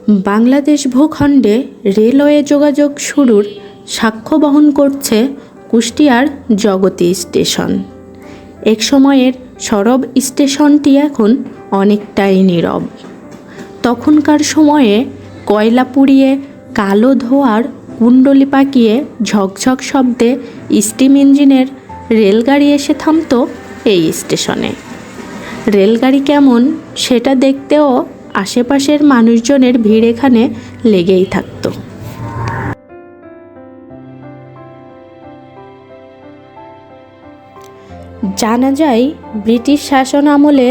বাংলাদেশ ভূখণ্ডে রেলওয়ে যোগাযোগ শুরুর সাক্ষ্য বহন করছে কুষ্টিয়ার জগতী স্টেশন। এক সময়ের সরব স্টেশনটি এখন অনেকটাই নীরব। তখনকার সময়ে কয়লা পুড়িয়ে কালো ধোঁয়ার কুণ্ডলি পাকিয়ে ঝকঝক শব্দে স্টিম ইঞ্জিনের রেলগাড়ি এসে থামত এই স্টেশনে। রেলগাড়ি কেমন সেটা দেখতেও আশেপাশের মানুষজনের ভিড় এখানে লেগেই থাকত। জানা যায় ব্রিটিশ শাসন আমলে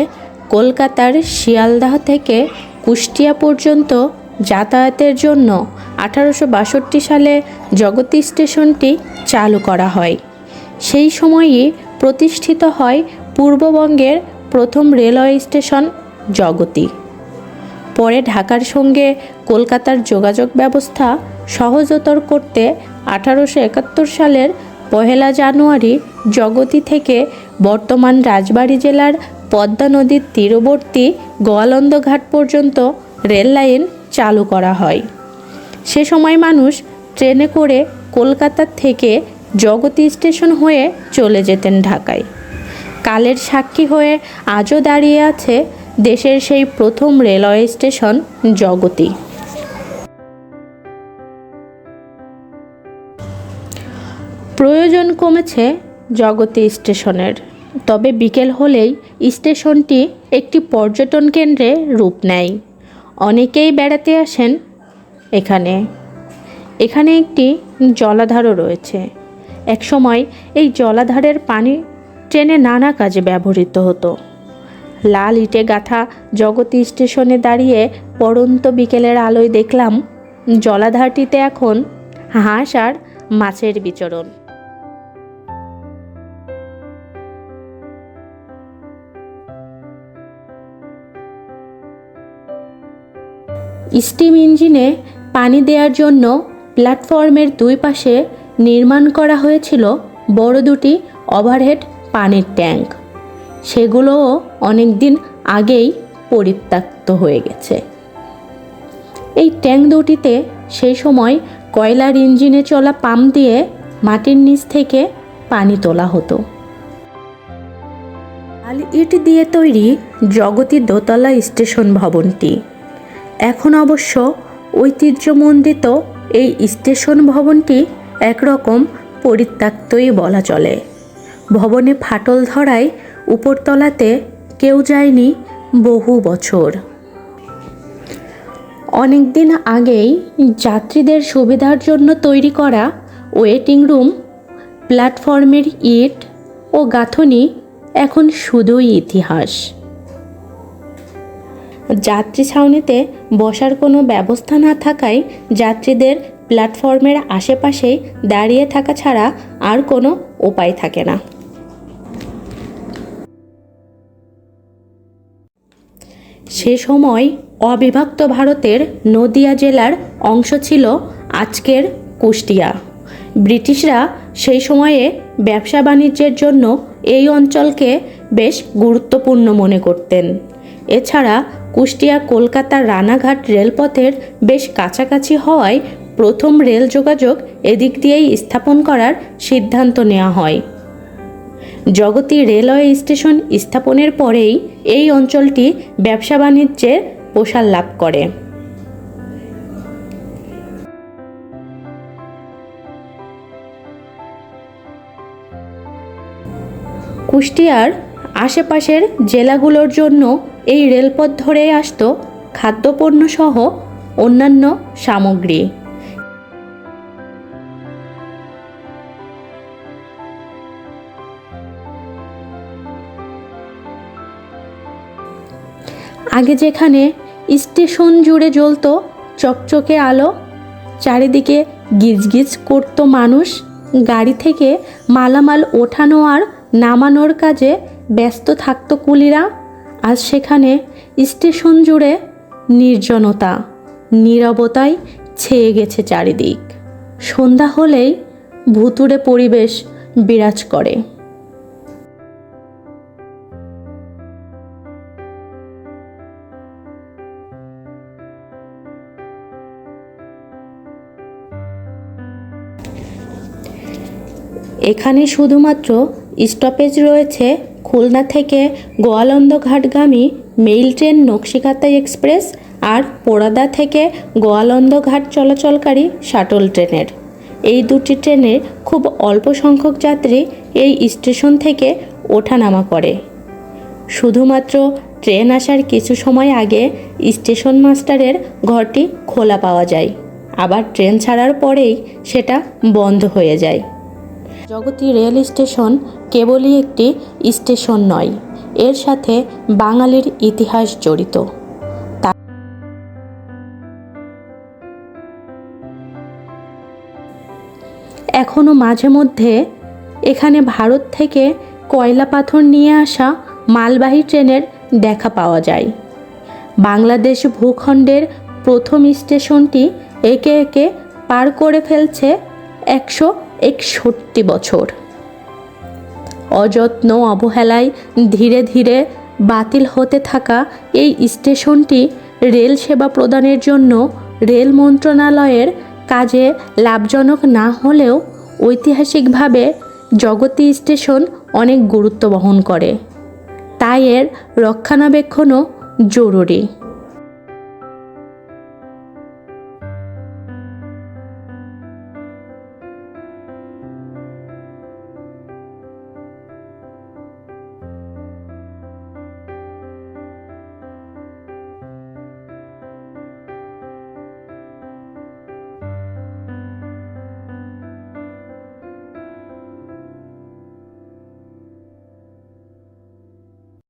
কলকাতার শিয়ালদাহ থেকে কুষ্টিয়া পর্যন্ত যাতায়াতের জন্য 1862 সালে জগতী স্টেশনটি চালু করা হয়। সেই সময়ই প্রতিষ্ঠিত হয় পূর্ববঙ্গের প্রথম রেলওয়ে স্টেশন জগতী। পরে ঢাকার সঙ্গে কলকাতার যোগাযোগ ব্যবস্থা সহজতর করতে 1871 সালের 1 জানুয়ারি জগতী থেকে বর্তমান রাজবাড়ী জেলার পদ্মা নদীর তীরবর্তী গোয়ালন্দ ঘাট পর্যন্ত রেল লাইন চালু করা হয়। সে সময় মানুষ ট্রেনে করে কলকাতা থেকে জগতী স্টেশন হয়ে চলে যেতেন ঢাকায়। কালের সাক্ষী হয়ে আজও দাঁড়িয়ে আছে দেশের সেই প্রথম রেলওয়ে স্টেশন জগতী। প্রয়োজন কমেছে জগতী স্টেশনের, তবে বিকেল হলেই স্টেশনটি একটি পর্যটন কেন্দ্রে রূপ নেয়। অনেকেই বেড়াতে আসেন এখানে একটি জলাধারও রয়েছে। একসময় এই জলাধারের পানি ট্রেনে নানা কাজে ব্যবহৃত হতো। লাল ইটে গাঁথা জগতী স্টেশনে দাঁড়িয়ে পড়ন্ত বিকেলের আলোয় দেখলাম জলাধারটিতে এখন হাঁস আর মাছের বিচরণ। স্টিম ইঞ্জিনে পানি দেওয়ার জন্য প্ল্যাটফর্মের দুই পাশে নির্মাণ করা হয়েছিল বড় দুটি ওভারহেড পানির ট্যাঙ্ক। সেগুলোও অনেক দিন আগেই পরিত্যক্ত হয়ে গেছে। এই ট্যাঙ্ক দুটিতে সেই সময় কয়লার ইঞ্জিনে চলা পাম্প দিয়ে মাটির নিচ থেকে পানি তোলা হতো। লাল ইট দিয়ে তৈরি জগতী দোতলা স্টেশন ভবনটি। এখন অবশ্য ঐতিহ্যমণ্ডিত এই স্টেশন ভবনটি একরকম পরিত্যক্তই বলা চলে। ভবনে ফাটল ধরায় উপরতলাতে কেউ যায়নি বহু বছর। অনেক দিন আগেই যাত্রীদের সুবিধার জন্য তৈরি করা ওয়েটিং রুম, প্ল্যাটফর্মের ইট ও গাঁথনি এখন শুধুই ইতিহাস। যাত্রী ছাউনিতে বসার কোনো ব্যবস্থা না থাকায় যাত্রীদের প্ল্যাটফর্মের আশেপাশেই দাঁড়িয়ে থাকা ছাড়া আর কোনো উপায় থাকে না। সে সময় অবিভক্ত ভারতের নদিয়া জেলার অংশ ছিল আজকের কুষ্টিয়া। ব্রিটিশরা সেই সময়ে ব্যবসা বাণিজ্যের জন্য এই অঞ্চলকে বেশ গুরুত্বপূর্ণ মনে করতেন। এছাড়া কুষ্টিয়া কলকাতার রানাঘাট রেলপথের বেশ কাছাকাছি হওয়ায় প্রথম রেল যোগাযোগ এদিক দিয়েই স্থাপন করার সিদ্ধান্ত নেওয়া হয়। জগতী রেলওয়ে স্টেশন স্থাপনের পরেই এই অঞ্চলটি ব্যবসা বাণিজ্যের প্রসার লাভ করে। কুষ্টিয়ার আশেপাশের জেলাগুলোর জন্য এই রেলপথ ধরে আসতো খাদ্যপণ্য সহ অন্যান্য সামগ্রী। আগে যেখানে স্টেশন জুড়ে জ্বলতো চকচকে আলো, চারিদিকে গিজগিজ করত মানুষ, গাড়ি থেকে মালামাল ওঠানো আর নামানোর কাজে ব্যস্ত থাকত কুলিরা, আজ সেখানে স্টেশন জুড়ে নির্জনতা, নীরবতায় ছেয়ে গেছে চারিদিক। সন্ধ্যা হলেই ভুতুড়ে পরিবেশ বিরাজ করে। এখানে শুধুমাত্র স্টপেজ রয়েছে খুলনা থেকে গোয়ালন্দঘাটগামী মেইল ট্রেন নকশিকাতা এক্সপ্রেস আর পোড়াদা থেকে গোয়ালন্দঘাট চলাচলকারী শাটল ট্রেনের। এই দুটি ট্রেনের খুব অল্প সংখ্যক যাত্রী এই স্টেশন থেকে ওঠানামা করে। শুধুমাত্র ট্রেন আসার কিছু সময় আগে স্টেশন মাস্টারের ঘরটি খোলা পাওয়া যায়, আবার ট্রেন ছাড়ার পরেই সেটা বন্ধ হয়ে যায়। জগতী রেল স্টেশন কেবলই একটি স্টেশন নয়, এর সাথে বাঙালির ইতিহাস জড়িত। এখনও মাঝে মধ্যে এখানে ভারত থেকে কয়লা পাথর নিয়ে আসা মালবাহী ট্রেনের দেখা পাওয়া যায়। বাংলাদেশ ভূখণ্ডের প্রথম স্টেশনটি একে একে পার করে ফেলছে 161 বছর। অযত্ন অবহেলায় ধীরে ধীরে বাতিল হতে থাকা এই স্টেশনটি রেল সেবা প্রদানের জন্য রেল মন্ত্রণালয়ের কাজে লাভজনক না হলেও ঐতিহাসিকভাবে জগতী স্টেশন অনেক গুরুত্ব বহন করে, তাই এর রক্ষণাবেক্ষণও জরুরি।